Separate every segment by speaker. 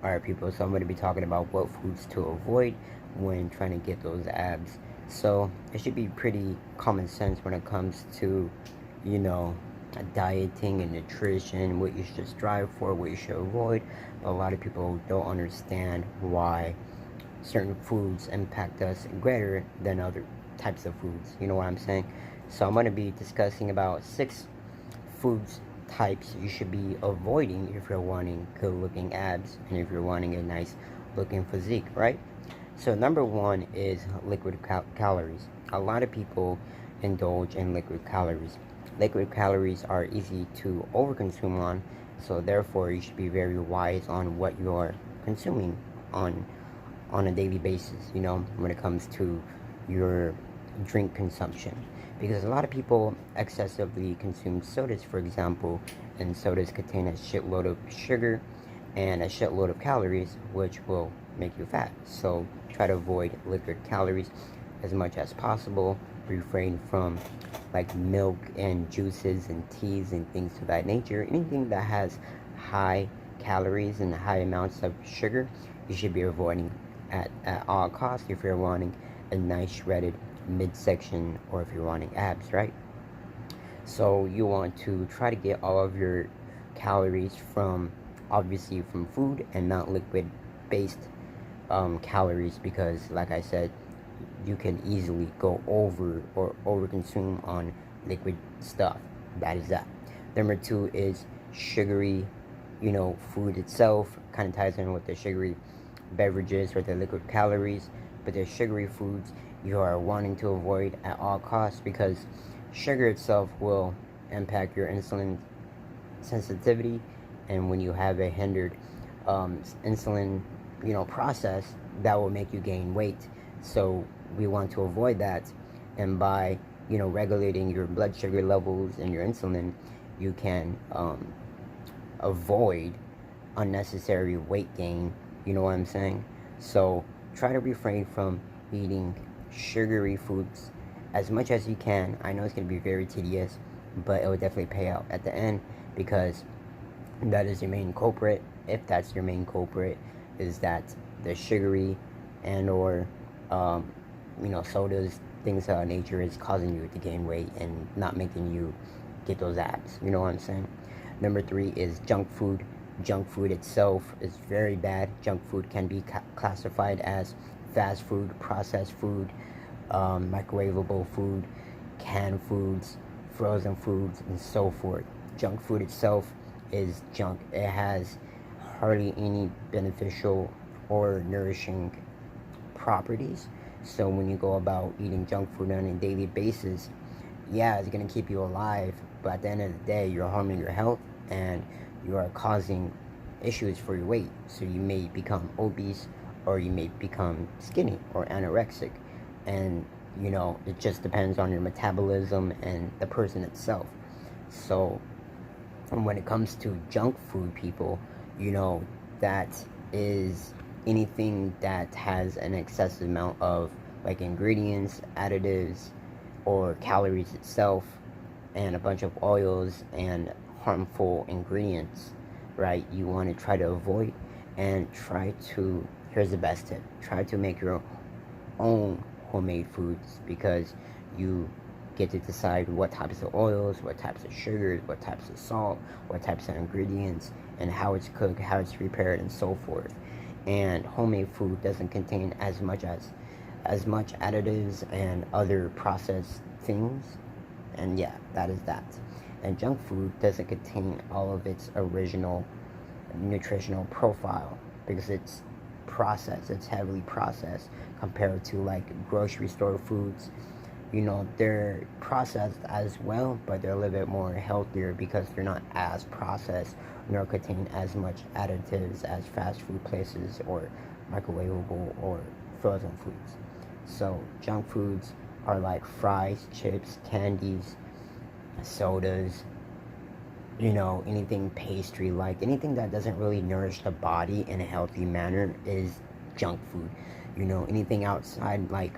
Speaker 1: Alright, people, so I'm going to be talking about what foods to avoid when trying to get those abs. So, it should be pretty common sense when it comes to, you know, dieting and nutrition, what you should strive for, what you should avoid. But a lot of people don't understand why certain foods impact us greater than other types of foods. You know what I'm saying? So, I'm going to be discussing about 6 foods types you should be avoiding if you're wanting good looking abs and if you're wanting a nice looking physique, right? So number one is liquid calories. A lot of people indulge in liquid calories. Liquid calories are easy to overconsume on, so therefore you should be very wise on what you're consuming on a daily basis, you know, when it comes to your drink consumption. Because a lot of people excessively consume sodas, for example, and sodas contain a shitload of sugar and a shitload of calories, which will make you fat. So try to avoid liquid calories as much as possible. Refrain from like milk and juices and teas and things of that nature. Anything that has high calories and high amounts of sugar, you should be avoiding at all costs if you're wanting a nice shredded midsection or if you're wanting abs, right? So you want to try to get all of your calories from obviously from food and not liquid based calories, because like I said, you can easily go over or overconsume on liquid stuff. That is that. Number two is sugary, you know, food itself kind of ties in with the sugary beverages or the liquid calories, but the sugary foods you are wanting to avoid at all costs, because sugar itself will impact your insulin sensitivity, and when you have a hindered insulin, you know, process, that will make you gain weight. So we want to avoid that, and by, you know, regulating your blood sugar levels and your insulin, you can avoid unnecessary weight gain. You know what I'm saying? So try to refrain from eating sugary foods as much as you can. I know it's going to be very tedious, but it will definitely pay out at the end, because that is your main culprit. If that's your main culprit, is that the sugary and or you know, sodas, things of that nature, is causing you to gain weight and not making you get those abs. You know what I'm saying? Number three is junk food. Junk food itself is very bad. Junk food can be classified as fast food, processed food, microwavable food, canned foods, frozen foods, and so forth. Junk food itself is junk. It has hardly any beneficial or nourishing properties. So when you go about eating junk food on a daily basis, yeah, it's going to keep you alive, but at the end of the day, you're harming your health and you are causing issues for your weight. So you may become obese, or you may become skinny or anorexic, and you know, it just depends on your metabolism and the person itself. So when it comes to junk food, people, you know, that is anything that has an excessive amount of like ingredients, additives, or calories itself, and a bunch of oils and harmful ingredients, right? You want to try to avoid, and try to, here's the best tip, try to make your own homemade foods, because you get to decide what types of oils, what types of sugars, what types of salt, what types of ingredients, and how it's cooked, how it's prepared, and so forth. And homemade food doesn't contain as much additives and other processed things. And yeah, that is that. And junk food doesn't contain all of its original nutritional profile, because it's processed, it's heavily processed compared to like grocery store foods. You know, they're processed as well, but they're a little bit more healthier because they're not as processed nor contain as much additives as fast food places or microwavable or frozen foods. So junk foods are like fries, chips, candies, sodas, you know, anything pastry, like anything that doesn't really nourish the body in a healthy manner is junk food. You know, anything outside like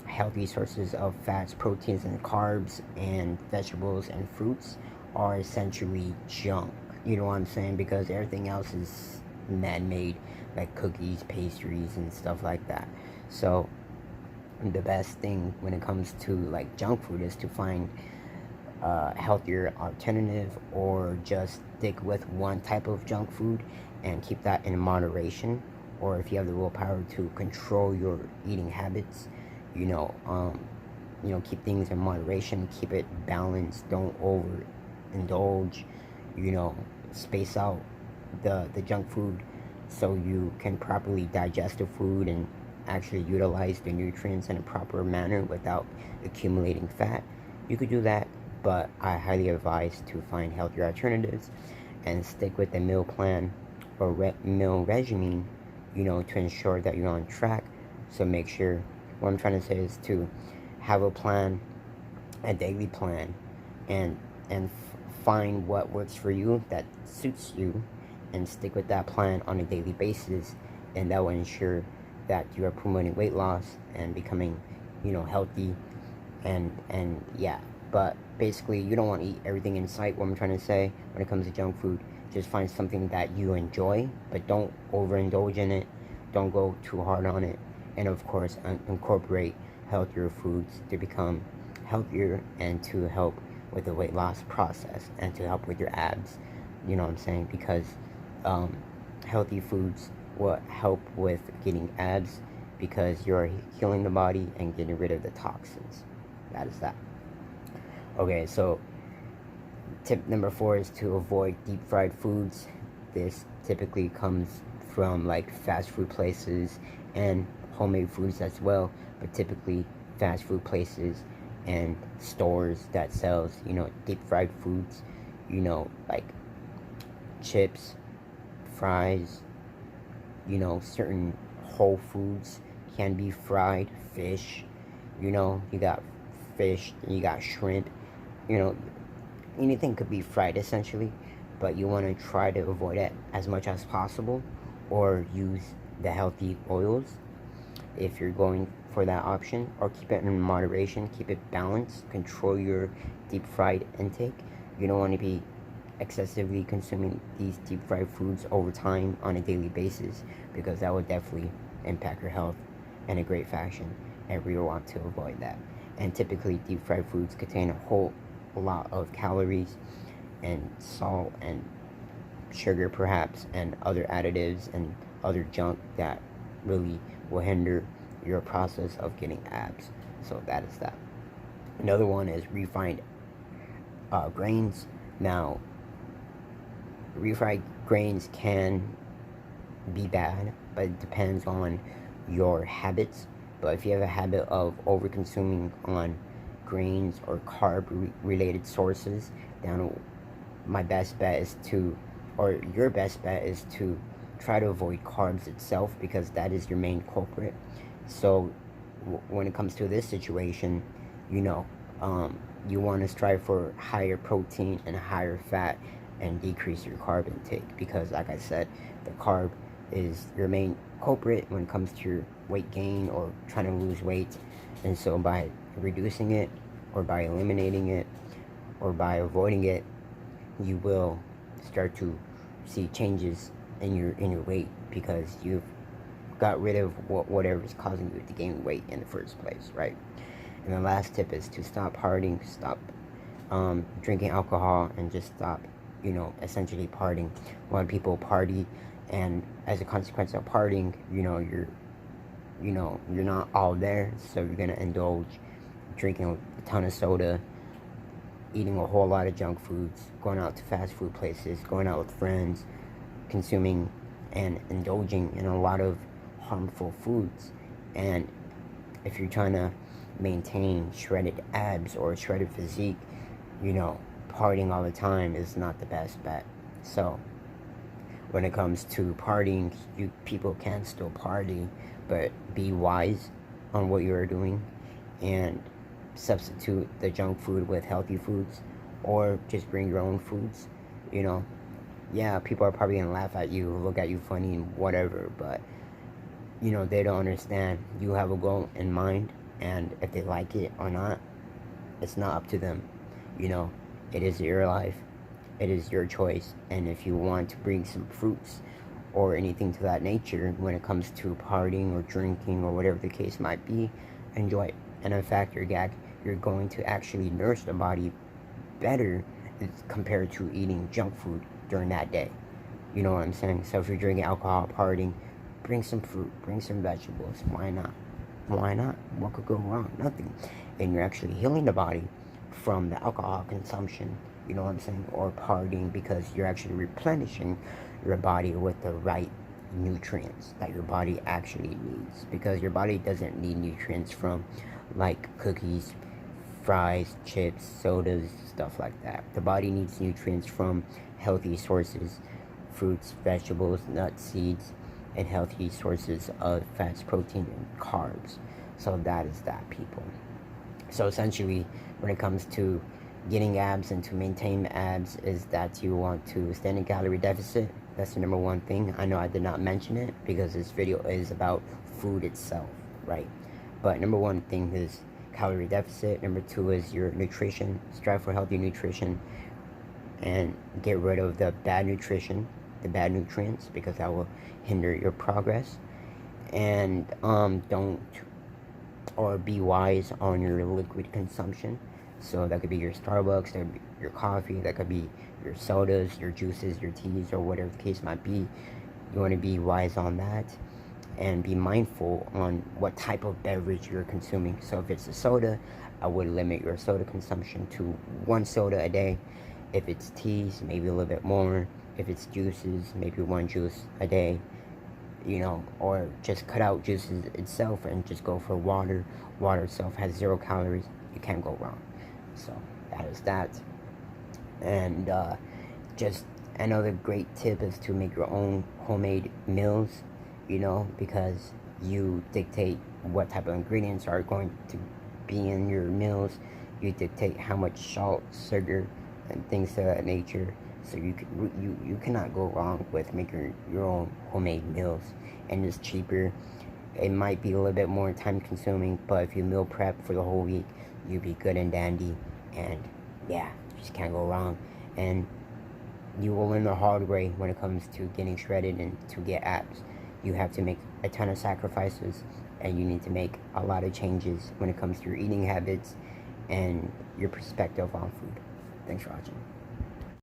Speaker 1: healthy sources of fats, proteins, and carbs, and vegetables and fruits are essentially junk. You know what I'm saying? Because everything else is man-made, like cookies, pastries, and stuff like that. So the best thing when it comes to like junk food is to find a healthier alternative, or just stick with one type of junk food and keep that in moderation. Or if you have the willpower to control your eating habits, you know, keep things in moderation, keep it balanced, don't overindulge, you know, space out the junk food so you can properly digest the food and actually utilize the nutrients in a proper manner without accumulating fat. You could do that, but I highly advise to find healthier alternatives and stick with the meal plan or meal regimen, you know, to ensure that you're on track. So make sure, what I'm trying to say is to have a plan, a daily plan, and find what works for you, that suits you, and stick with that plan on a daily basis, and that will ensure that you are promoting weight loss and becoming, you know, healthy. And yeah, but basically you don't want to eat everything in sight. What I'm trying to say when it comes to junk food, just find something that you enjoy, but don't overindulge in it, don't go too hard on it, and of course incorporate healthier foods to become healthier and to help with the weight loss process and to help with your abs. You know what I'm saying? Because healthy foods will help with getting abs, because you're healing the body and getting rid of the toxins. That is that. Okay, so tip number 4 is to avoid deep fried foods. This typically comes from like fast food places and homemade foods as well, but typically fast food places and stores that sells, you know, deep fried foods, you know, like chips, fries, you know, certain whole foods can be fried. Fish, you know, you got fish, you got shrimp, you know, anything could be fried essentially, but you want to try to avoid it as much as possible, or use the healthy oils if you're going for that option, or keep it in moderation, keep it balanced, control your deep fried intake. You don't want to be excessively consuming these deep fried foods over time on a daily basis, because that would definitely impact your health in a great fashion, and we want to avoid that. And typically deep fried foods contain a whole lot of calories and salt and sugar perhaps, and other additives and other junk that really will hinder your process of getting abs. So that is that. Another one is refined grains. Now, refried grains can be bad, but it depends on your habits. But if you have a habit of over consuming on grains or carb related sources, then my best bet is to, or your best bet is to try to avoid carbs itself, because that is your main culprit. So when it comes to this situation, you know, you want to strive for higher protein and higher fat and decrease your carb intake, because like I said, the carb is your main culprit when it comes to your weight gain or trying to lose weight. And so by reducing it, or by eliminating it, or by avoiding it, you will start to see changes in your weight, because you've got rid of whatever is causing you to gain weight in the first place, right? And the last tip is to stop partying, stop drinking alcohol, and just stop, you know, essentially partying. A lot of people party, and as a consequence of partying, you're not all there, so you're gonna indulge drinking a ton of soda, eating a whole lot of junk foods, going out to fast food places, going out with friends, consuming and indulging in a lot of harmful foods. And if you're trying to maintain shredded abs or a shredded physique, partying all the time is not the best bet. So when it comes to partying, people can still party, but be wise on what you are doing, and substitute the junk food with healthy foods, or just bring your own foods. Yeah, people are probably gonna laugh at you, look at you funny and whatever, but they don't understand you have a goal in mind, and if they like it or not, it's not up to them. It is your life, it is your choice. And if you want to bring some fruits or anything to that nature when it comes to partying or drinking or whatever the case might be. Enjoy it. And in fact, you're going to actually nourish the body better compared to eating junk food during that day. You know what I'm saying? So if you're drinking alcohol, partying, bring some fruit, bring some vegetables. Why not? Why not? What could go wrong? Nothing. And you're actually healing the body from the alcohol consumption, you know what I'm saying, or partying, because you're actually replenishing your body with the right nutrients that your body actually needs, because your body doesn't need nutrients from like cookies, fries, chips, sodas, stuff like that. The body needs nutrients from healthy sources, fruits, vegetables, nuts, seeds, and healthy sources of fats, protein, and carbs. So that is that, people. So essentially, when it comes to getting abs and to maintain abs, is that you want to stand in calorie deficit. That's the number one thing. I know I did not mention it because this video is about food itself, right? But number one thing is calorie deficit. Number two is your nutrition. Strive for healthy nutrition and get rid of the bad nutrition, the bad nutrients, because that will hinder your progress. And don't, or be wise on your liquid consumption. So that could be your Starbucks, that could be your coffee, that could be your sodas, your juices, your teas, or whatever the case might be. You want to be wise on that and be mindful on what type of beverage you're consuming. So if it's a soda, I would limit your soda consumption to 1 soda a day. If it's teas, maybe a little bit more. If it's juices, maybe 1 juice a day, you know, or just cut out juices itself and just go for water. Water itself has 0 calories. You can't go wrong. So that is that. And just another great tip is to make your own homemade meals, you know, because you dictate what type of ingredients are going to be in your meals. You dictate how much salt, sugar, and things of that nature. So you cannot go wrong with making your own homemade meals, and it's cheaper. It might be a little bit more time consuming, but if you meal prep for the whole week, you'll be good and dandy. And yeah, you just can't go wrong. And you will learn the hard way when it comes to getting shredded and to get abs. You have to make a ton of sacrifices, and you need to make a lot of changes when it comes to your eating habits and your perspective on food. Thanks for watching.